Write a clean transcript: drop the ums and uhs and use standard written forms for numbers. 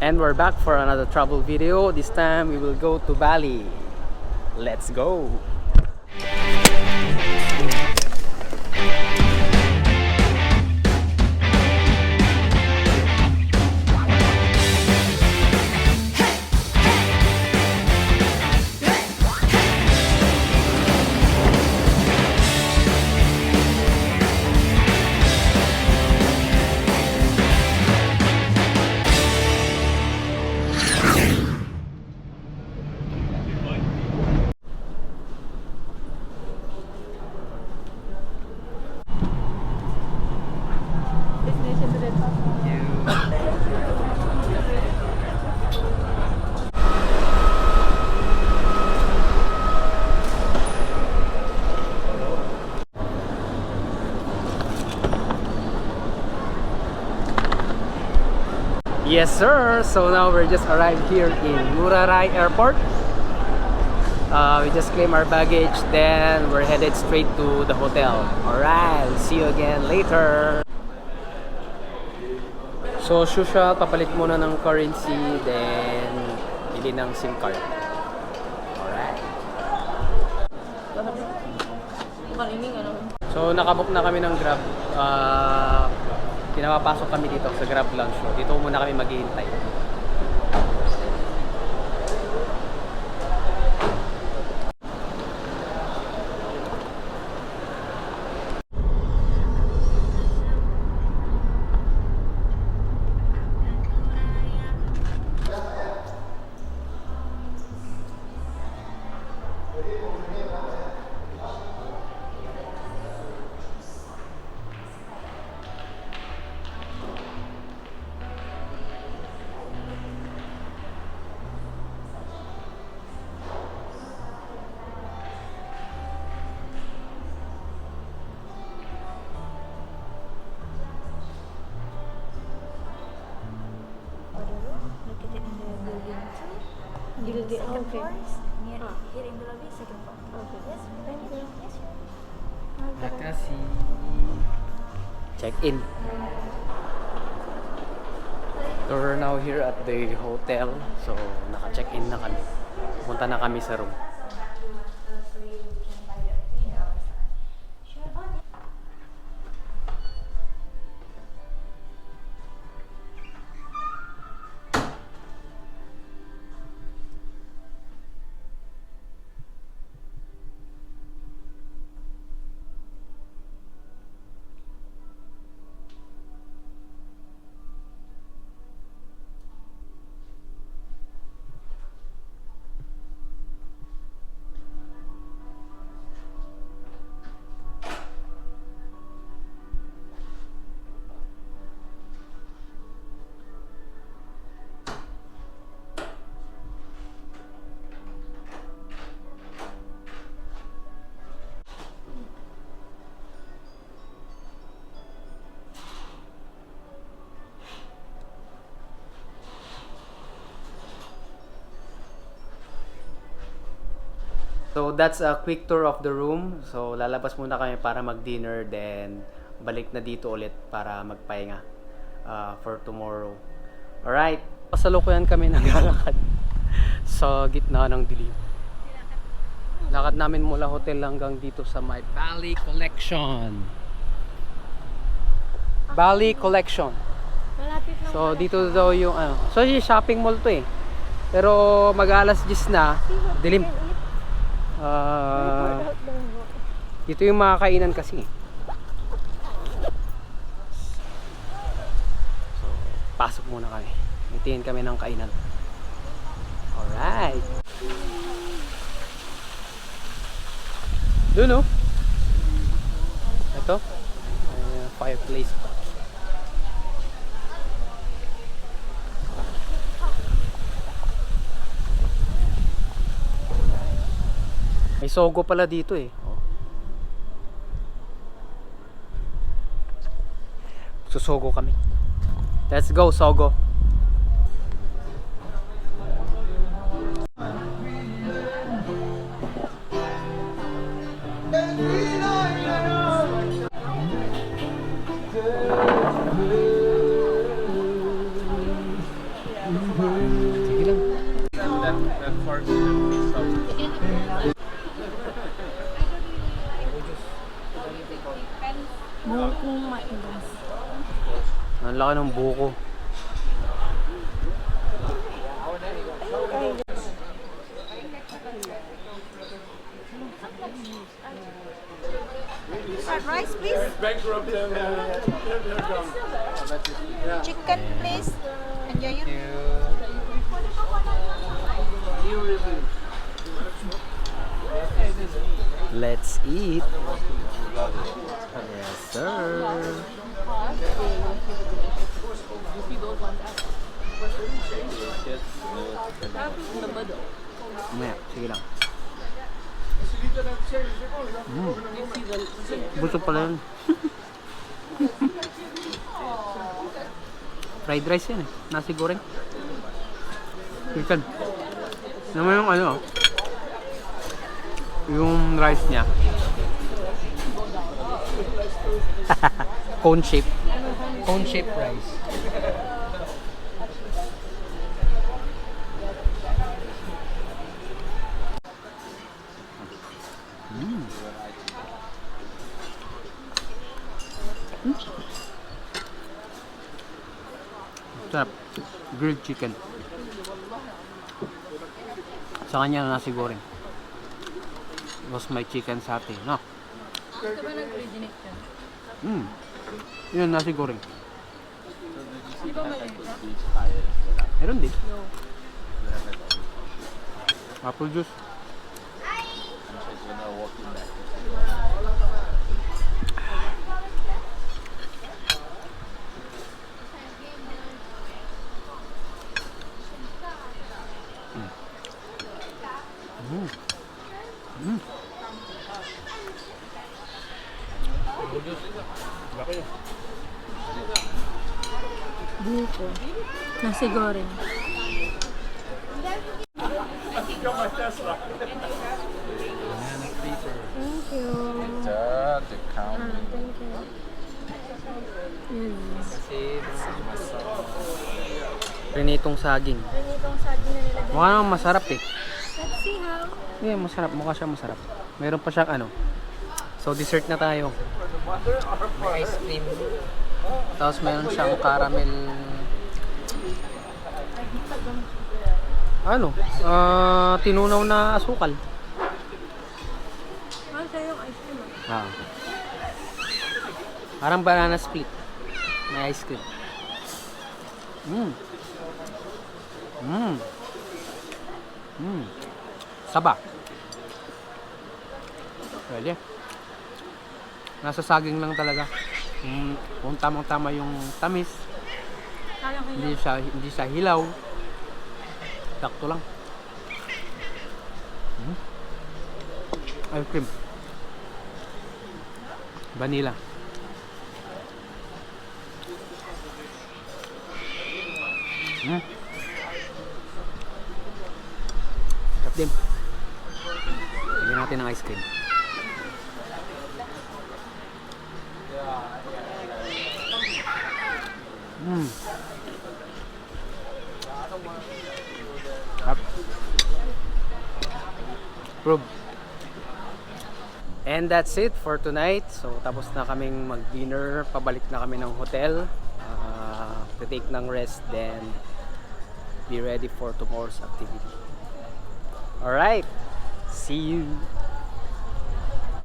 And we're back for another travel video. This time we will go to Bali. Let's go! Yes sir, so now we're just arrived here in Ngurah Rai Airport. We just claim our baggage, then we're headed straight to the hotel. Alright, see you again later. So Shusha, papalit muna ng currency, then bili ng SIM card. Alright. So nakabook na kami ng Grab. Pinapapasok kami dito sa Grab Lounge. Dito muna kami maghihintay. Second floor, here in the lobby, second floor. Okay. Yes, thank you. Yes, sure. Makasih. Check in. So we're now here at the hotel. So naka-check in na kami. Pupunta na kami sa room. So that's a quick tour of the room. So lalabas muna kami para mag-dinner, then balik na dito ulit para magpahinga for tomorrow. Alright, pasalukuyan kami naglalakad sa gitna ng dilim. Lakad namin mula hotel hanggang dito sa my Bali Collection. Bali Collection. So dito daw yung ano. So shopping mall to eh. Pero mag-alas 10 na, dilim. Dito yung mga kainan kasi. So, pasok muna kami. Itingin kami ng kainan. Alright. Doon oh. Ito. Fireplace. May Sogo pala dito eh. Oh. Susogo kami. Let's go, Sogo. Sige lang. That part of the piece of Buko mais. Ang laki ng buko. Rice, please. bankrupt them. Chicken, please. Enjoy it. Let's eat. Yes, sir. Mamaya, sige lang. Busog pala yun. Fried rice yan eh. Nasi goreng. Chicken. Naman yung ano, yung rice niya. Cone shape. Cone shape rice. Sarap. Grilled chicken. Sa kanya nasi goreng. Was my chicken satay, no? Ito ba nag-originate yan? Yun, nasi goreng. Di ba mali ito? Meron din. Apple juice. Buko. Nasi goreng. Thank you. The count. Thank you. Prinitong saging. Prinitong saging na nilagay. Mukha namang masarap eh. Let's see how. Yeah, masarap. Mukha siya masarap. Meron pa siyang ano. So, dessert na tayo. May ice cream. Tapos meron siyang caramel. Ano? Tinunaw na asukal. Ano sa'yo yung ice cream? Ah. Parang banana split. May ice cream. Saba. Pwede. Nasa saging lang talaga. Kung tamang-tama yung tamis. Hindi siya hilaw. Sakto lang. Ice cream. Vanilla. Sarap din. Lagyan natin ng ice cream. Sarap. Probe. And that's it for tonight. So tapos na kaming mag-dinner. Pabalik na kami ng hotel. To take ng rest, then be ready for tomorrow's activity. Alright, see you!